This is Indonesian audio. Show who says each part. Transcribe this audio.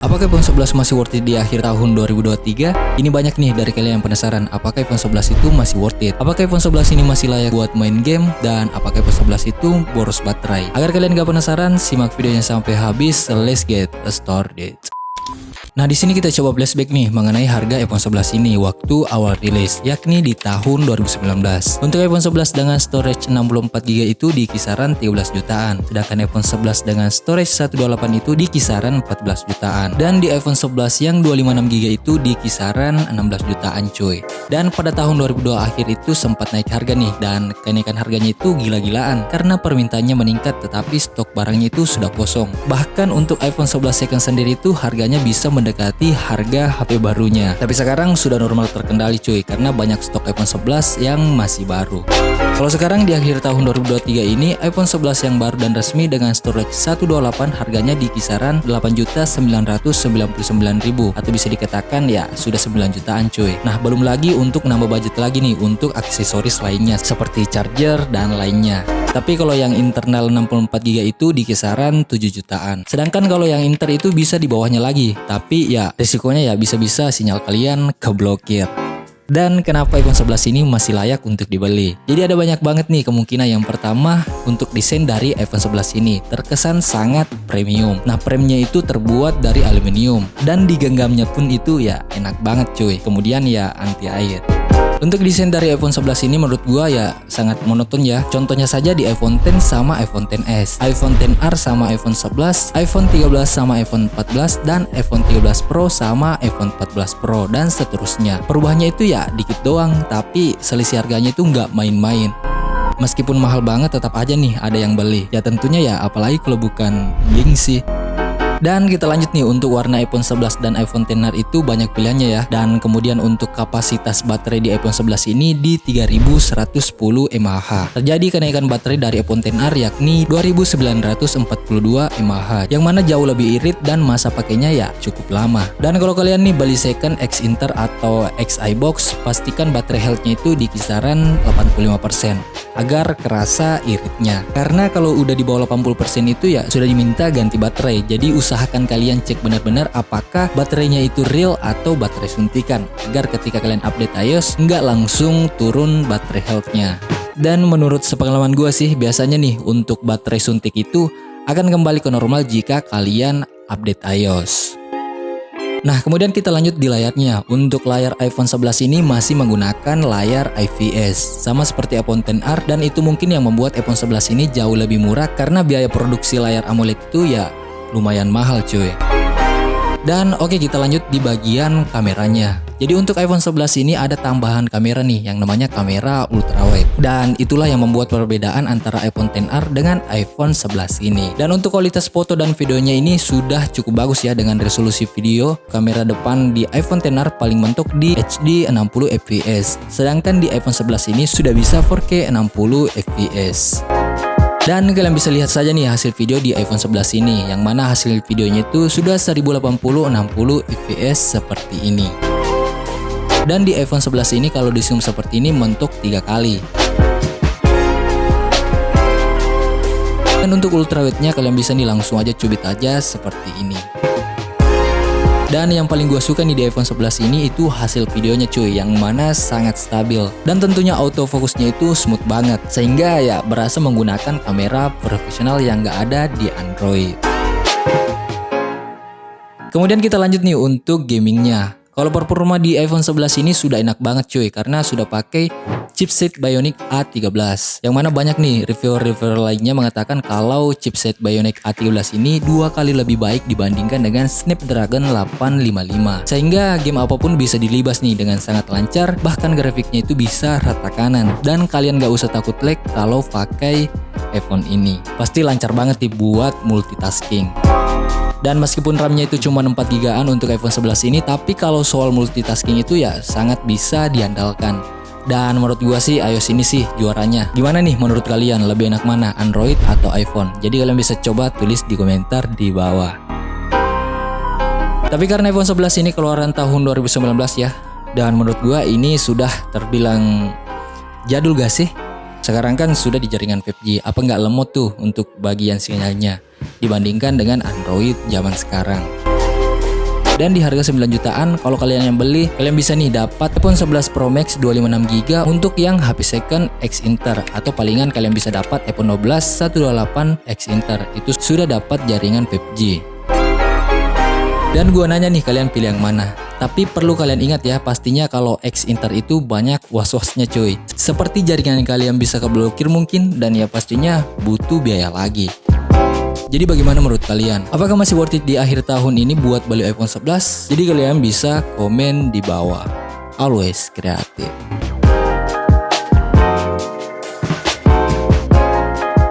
Speaker 1: Apakah iPhone 11 masih worth it di akhir tahun 2023? Ini banyak nih dari kalian yang penasaran, apakah iPhone 11 itu masih worth it? Apakah iPhone 11 ini masih layak buat main game? Dan apakah iPhone 11 itu boros baterai? Agar kalian gak penasaran, simak videonya sampai habis. Let's get started. Nah, di sini kita coba flashback nih mengenai harga iPhone 11 ini waktu awal rilis, yakni di tahun 2019. Untuk iPhone 11 dengan storage 64GB itu di kisaran 13 jutaan, sedangkan iPhone 11 dengan storage 128 itu di kisaran 14 jutaan. Dan di iPhone 11 yang 256GB itu di kisaran 16 jutaan cuy. Dan pada tahun 2002 akhir itu sempat naik harga nih, dan kenaikan harganya itu gila-gilaan karena permintaannya meningkat tetapi stok barangnya itu sudah kosong. Bahkan untuk iPhone 11 second sendiri itu harganya bisa mendekati harga HP barunya. Tapi sekarang sudah normal terkendali cuy, karena banyak stok iPhone 11 yang masih baru. Kalau sekarang di akhir tahun 2023 ini, iPhone 11 yang baru dan resmi dengan storage 128 harganya di kisaran 8.999.000 atau bisa dikatakan ya sudah 9 jutaan cuy. Nah, belum lagi untuk nambah budget lagi nih untuk aksesoris lainnya seperti charger dan lainnya. Tapi kalau yang internal 64GB itu di kisaran 7 jutaan. Sedangkan kalau yang inter itu bisa di bawahnya lagi. Tapi ya risikonya ya bisa-bisa sinyal kalian keblokir. Dan kenapa iPhone 11 ini masih layak untuk dibeli? Jadi ada banyak banget nih kemungkinan. Yang pertama, untuk desain dari iPhone 11 ini terkesan sangat premium. Nah, premnya itu terbuat dari aluminium dan digenggamnya pun itu ya enak banget cuy. Kemudian ya anti air. Untuk desain dari iPhone 11 ini menurut gua ya sangat monoton ya. Contohnya saja di iPhone X sama iPhone XS, iPhone XR sama iPhone 11, iPhone 13 sama iPhone 14, dan iPhone 13 Pro sama iPhone 14 Pro, dan seterusnya. Perubahannya itu ya dikit doang, tapi selisih harganya itu nggak main-main. Meskipun mahal banget tetap aja nih ada yang beli. Ya tentunya ya, apalagi kalau bukan gengsi. Dan kita lanjut nih, untuk warna iPhone 11 dan iPhone XR itu banyak pilihannya ya. Dan kemudian untuk kapasitas baterai di iPhone 11 ini di 3110 mAh. Terjadi kenaikan baterai dari iPhone XR yakni 2942 mAh, yang mana jauh lebih irit dan masa pakainya ya cukup lama. Dan kalau kalian nih beli second X Inter atau X iBox, pastikan baterai health-nya itu di kisaran 85% agar kerasa iritnya. Karena kalau udah di bawah 80% itu ya sudah diminta ganti baterai. Jadi usahakan kalian cek benar-benar apakah baterainya itu real atau baterai suntikan, agar ketika kalian update iOS nggak langsung turun baterai health-nya. Dan menurut sepengalaman gue sih, biasanya nih untuk baterai suntik itu akan kembali ke normal jika kalian update iOS. Nah, kemudian kita lanjut di layarnya. Untuk layar iPhone 11 ini masih menggunakan layar IPS, sama seperti iPhone XR, dan itu mungkin yang membuat iPhone 11 ini jauh lebih murah karena biaya produksi layar AMOLED itu ya lumayan mahal cuy. Dan oke, kita lanjut di bagian kameranya. Jadi untuk iPhone 11 ini ada tambahan kamera nih yang namanya kamera ultrawide. Dan itulah yang membuat perbedaan antara iPhone XR dengan iPhone 11 ini. Dan untuk kualitas foto dan videonya ini sudah cukup bagus ya dengan resolusi video. Kamera depan di iPhone XR paling mentok di HD 60 fps. Sedangkan di iPhone 11 ini sudah bisa 4K 60 fps. Dan kalian bisa lihat saja nih hasil video di iPhone 11 ini, yang mana hasil videonya itu sudah 1080 60 fps seperti ini. Dan di iPhone 11 ini kalau di zoom seperti ini mentok 3 kali. Dan untuk ultrawide-nya kalian bisa nih langsung aja cubit aja seperti ini. Dan yang paling gue suka nih di iPhone 11 ini itu hasil videonya cuy, yang mana sangat stabil. Dan tentunya autofocusnya itu smooth banget, sehingga ya berasa menggunakan kamera profesional yang gak ada di Android. Kemudian kita lanjut nih untuk gamingnya. Kalau performa di iPhone 11 ini sudah enak banget cuy, karena sudah pakai chipset Bionic A13, yang mana banyak nih reviewer lainnya mengatakan kalau chipset Bionic A13 ini 2 kali lebih baik dibandingkan dengan Snapdragon 855, sehingga game apapun bisa dilibas nih dengan sangat lancar, bahkan grafiknya itu bisa rata kanan. Dan kalian gak usah takut lag kalau pakai iPhone ini, pasti lancar banget dibuat multitasking. Dan meskipun RAM-nya itu cuma 4GB untuk iPhone 11 ini, tapi kalau soal multitasking itu ya sangat bisa diandalkan. Dan menurut gua sih iOS ini sih juaranya. Gimana nih menurut kalian, lebih enak mana, Android atau iPhone? Jadi kalian bisa coba tulis di komentar di bawah. Tapi karena iPhone 11 ini keluaran tahun 2019 ya, dan menurut gua ini sudah terbilang jadul gak sih? Sekarang kan sudah di jaringan 5G, apa nggak lemot tuh untuk bagian sinyalnya dibandingkan dengan Android zaman sekarang? Dan di harga 9 jutaan, kalau kalian yang beli, kalian bisa nih dapat iPhone 11 Pro Max 256GB untuk yang HP second X Inter, atau palingan kalian bisa dapat iPhone 12 128 X Inter. Itu sudah dapat jaringan 5G. Dan gua nanya nih, kalian pilih yang mana? Tapi perlu kalian ingat ya, pastinya kalau X Inter itu banyak was-wasnya cuy. Seperti jaringan kalian bisa keblokir mungkin, dan ya pastinya butuh biaya lagi. Jadi bagaimana menurut kalian? Apakah masih worth it di akhir tahun ini buat beli iPhone 11? Jadi kalian bisa komen di bawah. Always kreatif.